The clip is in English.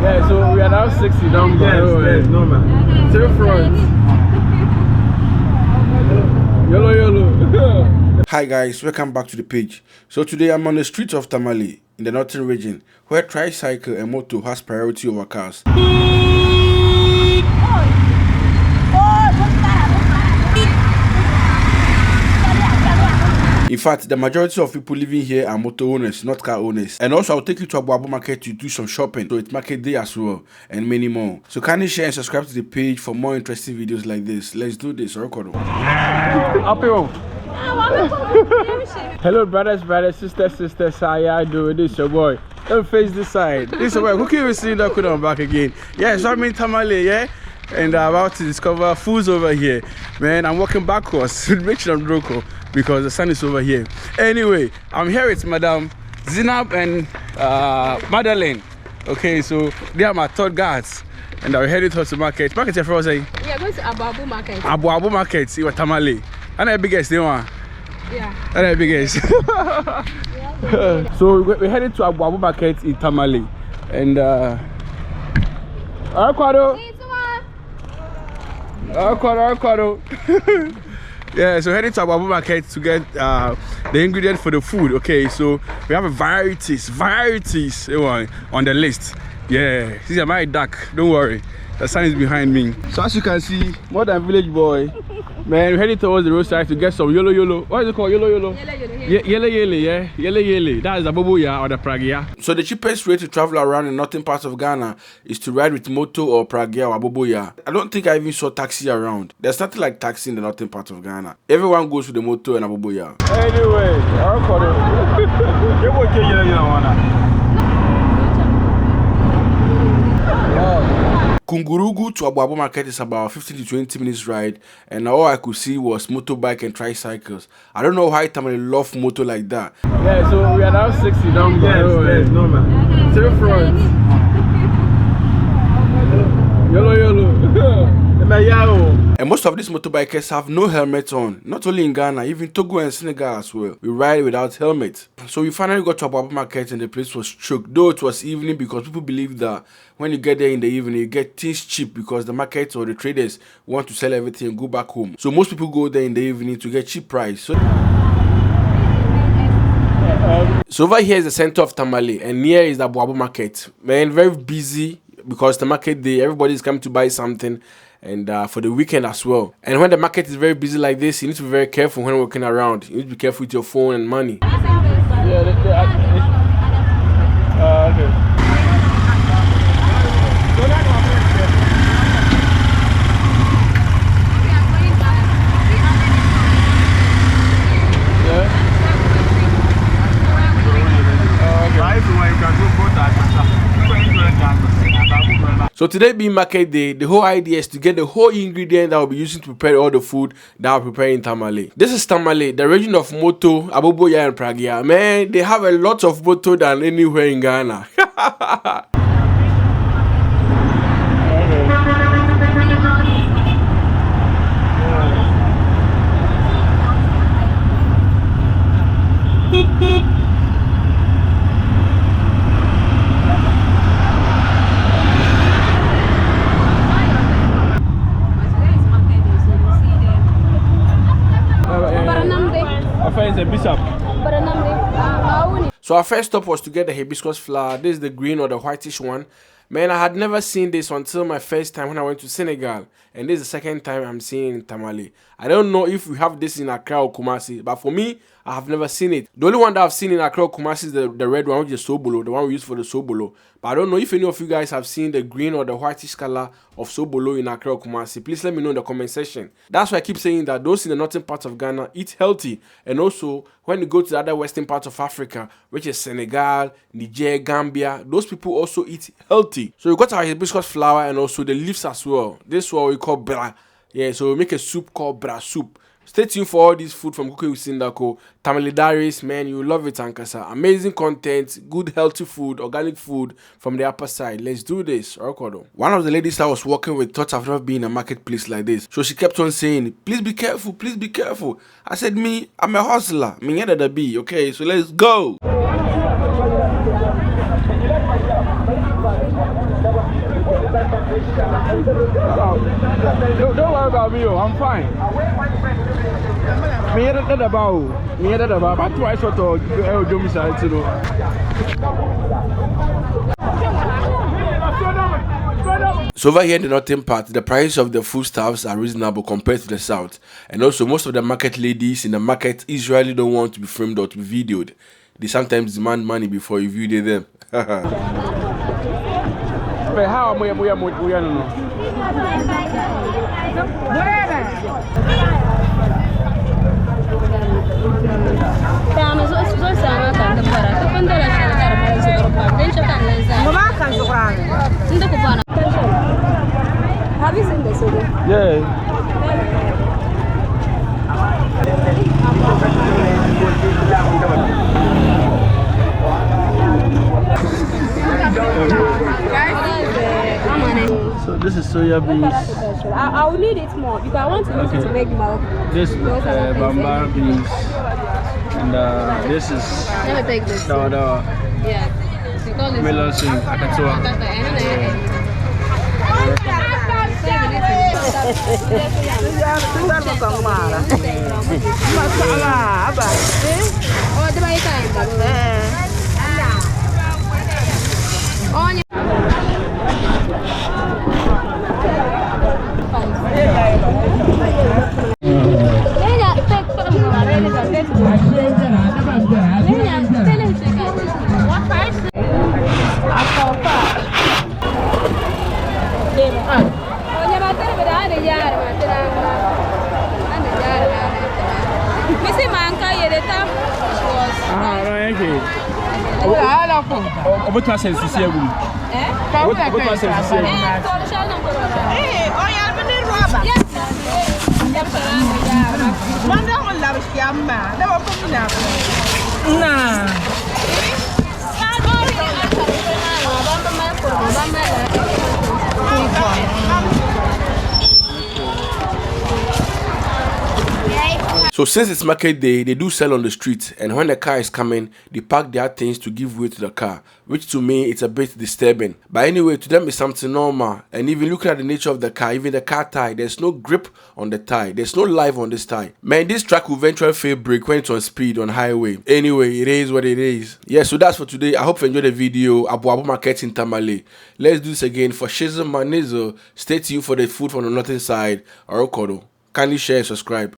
Yeah, so we are now 60 down. Yes, normal. To the front. Yellow. Hi guys, welcome back to the page. So today I'm on the streets of Tamale in the northern region where tricycle and motor has priority over cars. In fact, the majority of people living here are motor owners, not car owners. And also I'll take you to Abuabu market to do some shopping. So it's market day as well and many more. So kindly share and subscribe to the page for more interesting videos like this. Let's do this. Up here. Hello brothers, sisters, how y'all doing? This your boy. Don't face this side. This your boy. Who can you see that could I'm back again? Yeah, so I'm in Tamale, yeah? And I'm about to discover foods over here. Man, I'm walking backwards. Make sure I'm local because the sun is over here. Anyway, I'm here with Madam Zinab and Madeleine. Okay, so they are my third guards. And I'm headed towards the market. Market here for us, eh? We are going to Aboabu market. Abuabu market, you are Tamale. And the biggest, they want. Yeah. And the biggest. So we're headed to Abuabu market in Tamale. And Arquado. Yeah, so heading to Abuabu market to get the ingredient for the food. Okay, so we have a varieties on the list. Yeah, these are my duck. Don't worry, the sun is behind me. So as you can see, more than village boy. Man, we're heading towards the roadside to get some yolo. What is it called? Yolo. Yellow, Yeah. Yele. That is the Aboabu or the pragia. So the cheapest way to travel around in northern parts of Ghana is to ride with moto or pragia or Aboabu. I don't think I even saw taxi around. There's nothing like taxi in the northern part of Ghana. Everyone goes with the moto and Aboabu. Anyway, Kungurugu to Abuabu market is about 15 to 20 minutes ride, and all I could see was motorbike and tricycles. I don't know why Tamale love moto like that. Yeah, so we are now 60 down. Yes, normal. To the front. Yellow. And most of these motorbikers have no helmets on. Not only in Ghana, even Togo and Senegal as well. We ride without helmets. So we finally got to Abuabu market and the place was choked. Though it was evening because people believe that when you get there in the evening, you get things cheap because the market or the traders want to sell everything and go back home. So most people go there in the evening to get cheap price. So over here is the center of Tamale and near is the Abuabu market. Man, very busy because the market day, everybody is coming to buy something. And for the weekend as well. And when the market is very busy like this, you need to be very careful when walking around. You need to be careful with your phone and money. So today being market day, the whole idea is to get the whole ingredient that we'll be using to prepare all the food that we're preparing in Tamale. This is Tamale, the region of moto, Aboabu and pragia. Man, they have a lot of moto than anywhere in Ghana. So our first stop was to get the hibiscus flower. This is the green or the whitish one. Man, I had never seen this until my first time when I went to Senegal. And this is the second time I'm seeing it in Tamale. I don't know if we have this in Accra or Kumasi, but for me, I have never seen it. The only one that I've seen in Accra or Kumasi is the red one, which is Sobolo, the one we use for the Sobolo. But I don't know if any of you guys have seen the green or the whitish color of Sobolo in Accra or Kumasi. Please let me know in the comment section. That's why I keep saying that those in the northern parts of Ghana eat healthy. And also, when you go to the other western parts of Africa, which is Senegal, Niger, Gambia, those people also eat healthy. So we got our hibiscus flower and also the leaves as well. This is what we call bra. Yeah, so we make a soup called bra soup. Stay tuned for all this food from Cooking with Sindaco. Tamale Diaries, man, you love it, Ankasa. Amazing content, good healthy food, organic food from the upper side. Let's do this. One of the ladies I was working with thought I've never been in a marketplace like this. So she kept on saying, please be careful, please be careful. I said, I'm a hustler. Me neither the be. Okay, so let's go. Don't worry about me, I'm fine. Me hear that about. But twice or to do me side to know. So over here in the northern part, the prices of the foodstuffs are reasonable compared to the south. And also most of the market ladies in the market usually don't want to be filmed or to be videoed. They sometimes demand money before you video them. But how am I no? Have you seen this already? Yeah. So this is soya beans. I will need it more because I want to use it to make milk. This bamba beans. And this is Let me take this. the Yeah. Because melon swing. Akatua. So since it's market day, they do sell on the street, and when the car is coming, they pack their things to give way to the car, which to me it's a bit disturbing. But anyway, to them it's something normal. And even looking at the nature of the car, even the car tire, there's no grip on the tire, there's no life on this tire. Man, this truck will eventually fail brake when it's on speed on highway. Anyway, it is what it is. Yeah, so that's for today. I hope you enjoyed the video. Abuabu market in Tamale. Let's do this again. For Shizzle Manizo, stay tuned for the food from the northern side. Or Kindly share and subscribe.